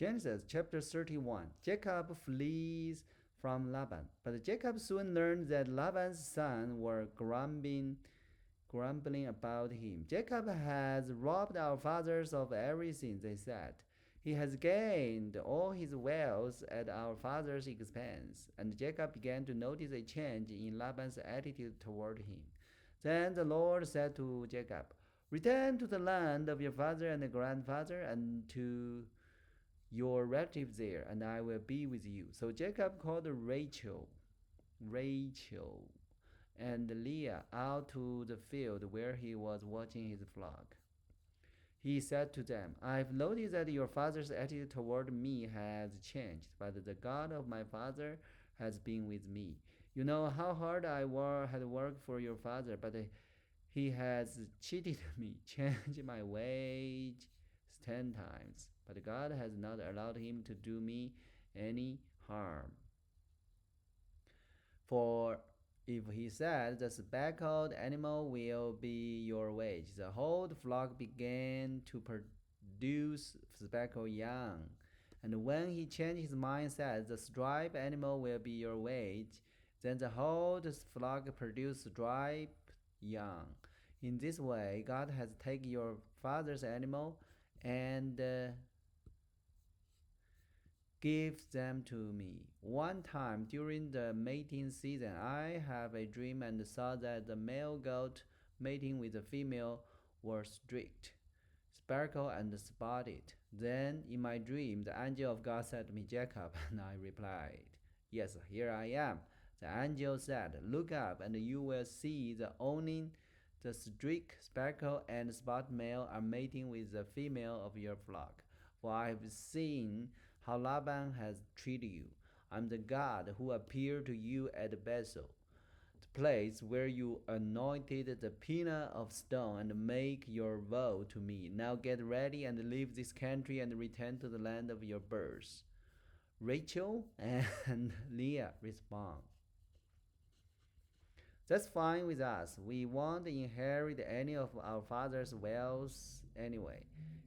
Genesis chapter 31. Jacob flees from Laban. But Jacob soon learned that Laban's sons were grumbling about him. Jacob has robbed our fathers of everything, they said. He has gained all his wealth at our father's expense. And Jacob began to notice a change in Laban's attitude toward him. Then the Lord said to Jacob, "Return to the land of your father and grandfather and to your relatives there, and I will be with you." So Jacob called Rachel, and Leah out to the field where he was watching his flock. He said to them, "I've noticed that your father's attitude toward me has changed, but the God of my father has been with me. You know how hard I had worked for your father, but he has cheated me, changed my wage 10 times. But God has not allowed him to do me any harm. For if he said, 'The speckled animal will be your wage,' the whole flock began to produce speckled young. And when he changed his mind, said, 'The striped animal will be your wage,' then the whole flock produced striped young. In this way, God has taken your father's animal and gives them to me. One time during the mating season, I have a dream and saw that the male goat mating with the female were streaked, speckled, and spotted. Then in my dream, the angel of God said to me, 'Jacob,' and I replied, 'Yes, here I am.' The angel said, 'Look up, and you will see the streaked, speckled, and spotted male are mating with the female of your flock. For I have seen how Laban has treated you. I'm the God who appeared to you at Bethel, the place where you anointed the pillar of stone and make your vow to me. Now get ready and leave this country and return to the land of your birth.'" Rachel and Leah respond, "That's fine with us. We won't inherit any of our father's wealth anyway.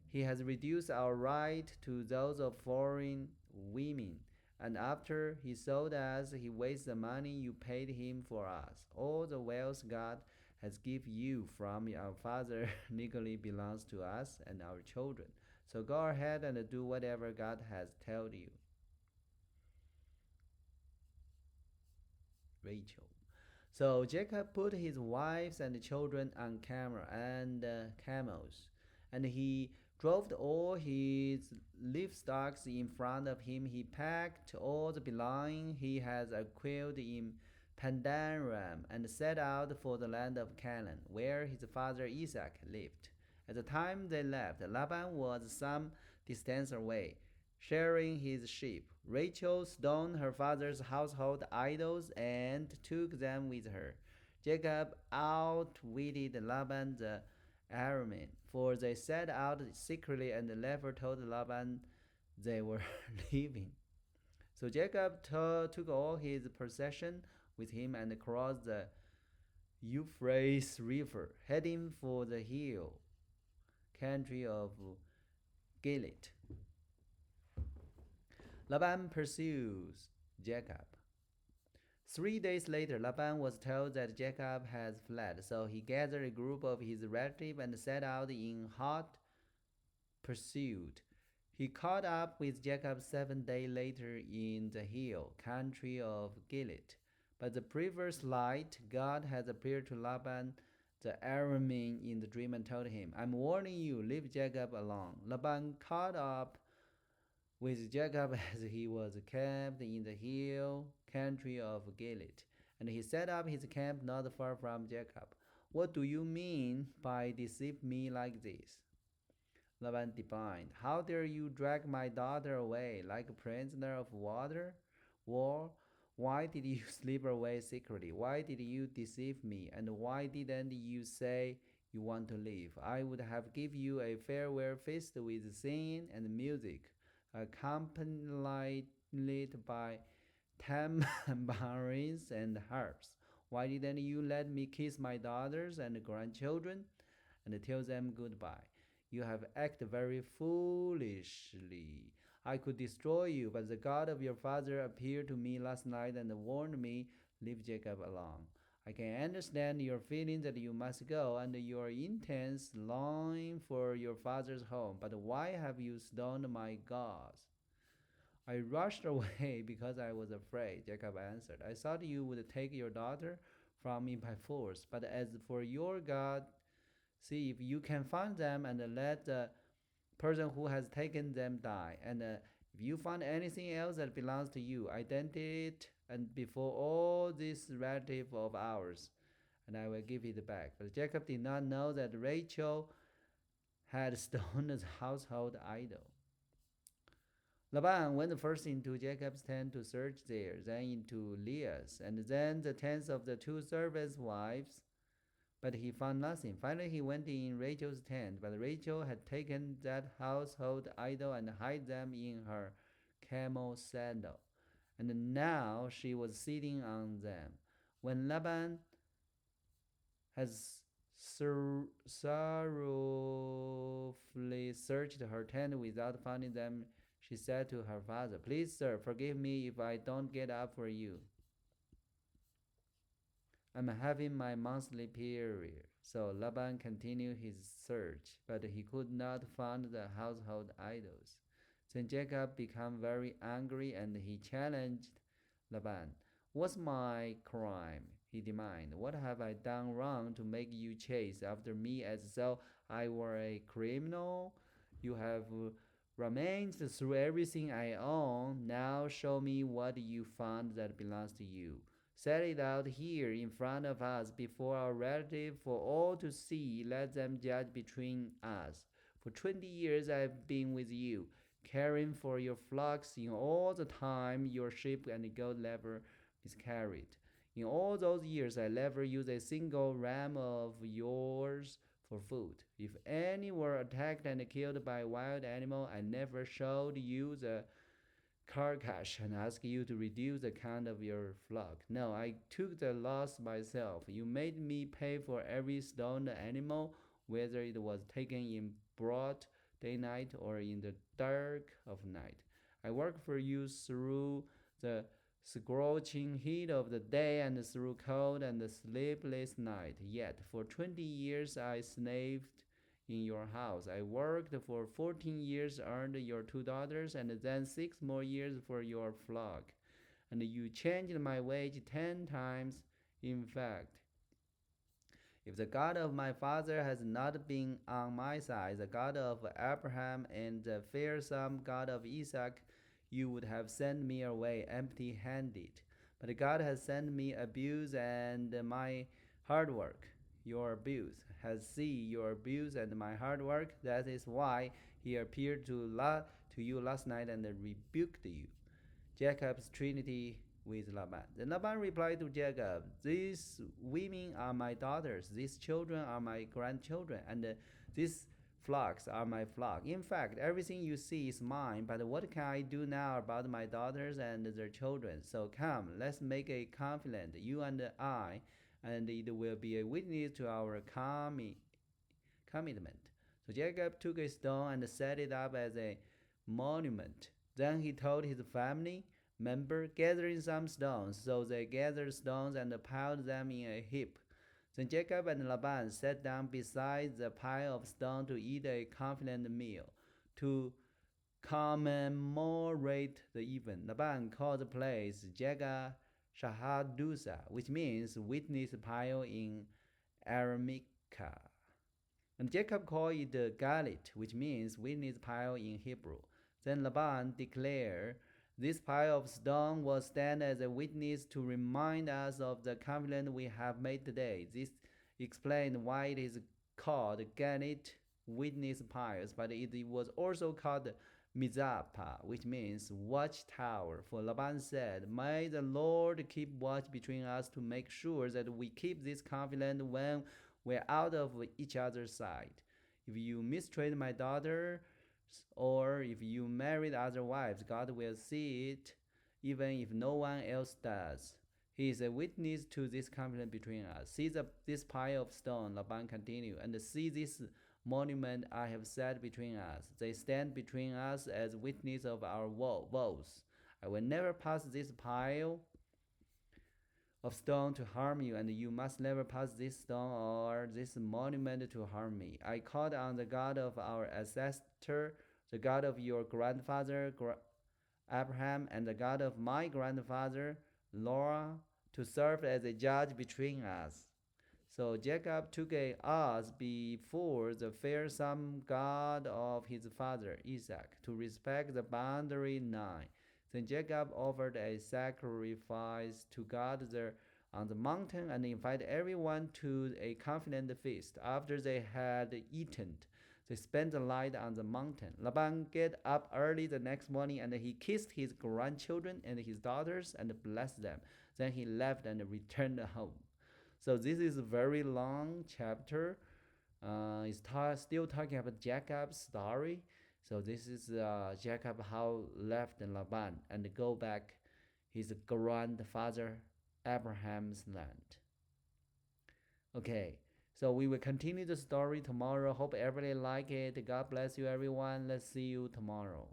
He has reduced our right to those of foreign women. And after he sold us, he wastes the money you paid him for us. All the wealth God has given you from our father legally belongs to us and our children. So go ahead and do whatever God has told you." Rachel. So Jacob put his wives and children on camels, and he drove all his livestock in front of him. He packed all the belongings he had acquired in Pandaram and set out for the land of Canaan, where his father Isaac lived. At the time they left, Laban was some distance away, shearing his sheep. Rachel stoned her father's household idols and took them with her. Jacob outwitted Laban the Aramean, for they set out secretly and never told Laban they were leaving. So Jacob took all his possessions with him and crossed the Euphrates River, heading for the hill country of Gilead. Laban pursues Jacob. 3 days later, Laban was told that Jacob had fled, so he gathered a group of his relatives and set out in hot pursuit. He caught up with Jacob 7 days later in the hill country of Gilead. But the previous night, God had appeared to Laban the Aramean in the dream and told him, "I'm warning you, leave Jacob alone." Laban caught up with Jacob as he was camped in the hill country of Gilead, and he set up his camp not far from Jacob. "What do you mean by deceive me like this?" Laban replied, "How dare you drag my daughter away like a prisoner of war? Why did you slip away secretly? Why did you deceive me? And why didn't you say you want to leave? I would have given you a farewell feast with singing and music, accompanied by tambourines and harps. Why didn't you let me kiss my daughters and grandchildren and tell them goodbye? You have acted very foolishly. I could destroy you, but the God of your father appeared to me last night and warned me, leave Jacob alone. I can understand your feeling that you must go and your intense longing for your father's home, but why have you stoned my gods? I rushed away because I was afraid, Jacob answered. I thought you would take your daughter from me by force, but as for your God, see if you can find them and let the person who has taken them die. And if you find anything else that belongs to you, identify it and before all this relative of ours, and I will give it back. But Jacob did not know that Rachel had stoned the household idol. Laban went first into Jacob's tent to search there, then into Leah's, and then the tents of the two servants' wives, but he found nothing. Finally, he went in Rachel's tent, but Rachel had taken that household idol and hid them in her camel sandal, and now she was sitting on them. When Laban has sorrowfully searched her tent without finding them, she said to her father, please, sir, forgive me if I don't get up for you. I'm having my monthly period. So Laban continued his search, but he could not find the household idols. Then Jacob became very angry and he challenged Laban. What's my crime? He demanded. What have I done wrong to make you chase after me as though I were a criminal? You have rummaged through everything I own. Now show me what you found that belongs to you. Set it out here in front of us before our relatives for all to see. Let them judge between us. For 20 years I've been with you, caring for your flocks. In all the time your sheep and goat never miscarried. In all those years I never used a single ram of yours for food. If any were attacked and killed by a wild animal, I never showed you the carcass and asked you to reduce the count of your flock. No, I took the loss myself. You made me pay for every stoned animal, whether it was taken in broad daylight or in the dark of night. I worked for you through the scorching heat of the day and through cold and sleepless night. Yet for 20 years I slaved in your house. I worked for 14 years, earned your 2 daughters, and then 6 more years for your flock. And you changed my wage 10 times. In fact, if the God of my father has not been on my side, the God of Abraham and the fearsome God of Isaac, you would have sent me away empty-handed. But God has sent me abuse and my hard work. Your abuse has seen your abuse and my hard work. That is why he appeared to you last night and rebuked you. Jacob's trinity with Laban. Then Laban replied to Jacob, these women are my daughters, these children are my grandchildren, and these flocks are my flock. In fact, everything you see is mine, but what can I do now about my daughters and their children? So come, let's make a covenant, you and I, and it will be a witness to our commitment. So Jacob took a stone and set it up as a monument. Then he told his family member, gathering some stones. So they gathered stones and piled them in a heap. Then Jacob and Laban sat down beside the pile of stone to eat a confident meal. To commemorate the event, Laban called the place Jaga Shahadusa, which means witness pile in Aramaic. And Jacob called it Galit, which means witness pile in Hebrew. Then Laban declared, this pile of stone will stand as a witness to remind us of the covenant we have made today. This explains why it is called Galit, witness piles, but it was also called Mizpah, which means watchtower. For Laban said, may the Lord keep watch between us to make sure that we keep this covenant when we're out of each other's sight. If you mistreat my daughter, or if you married other wives, God will see it, even if no one else does. He is a witness to this covenant between us. See this pile of stone, Laban continued, and see this monument I have set between us. They stand between us as witness of our vows. I will never pass this pile of stone to harm you, and you must never pass this stone or this monument to harm me. I called on the God of our ancestor, the God of your grandfather Abraham, and the God of my grandfather Laura, to serve as a judge between us. So Jacob took a oath before the fearsome God of his father Isaac to respect the boundary line. Then Jacob offered a sacrifice to God there on the mountain and invited everyone to a confident feast. After they had eaten, they spent the night on the mountain. Laban got up early the next morning and he kissed his grandchildren and his daughters and blessed them. Then he left and returned home. So this is a very long chapter. It's still talking about Jacob's story. So this is Jacob how left Laban and go back his grandfather Abraham's land. Okay, so we will continue the story tomorrow. Hope everybody like it. God bless you, everyone. Let's see you tomorrow.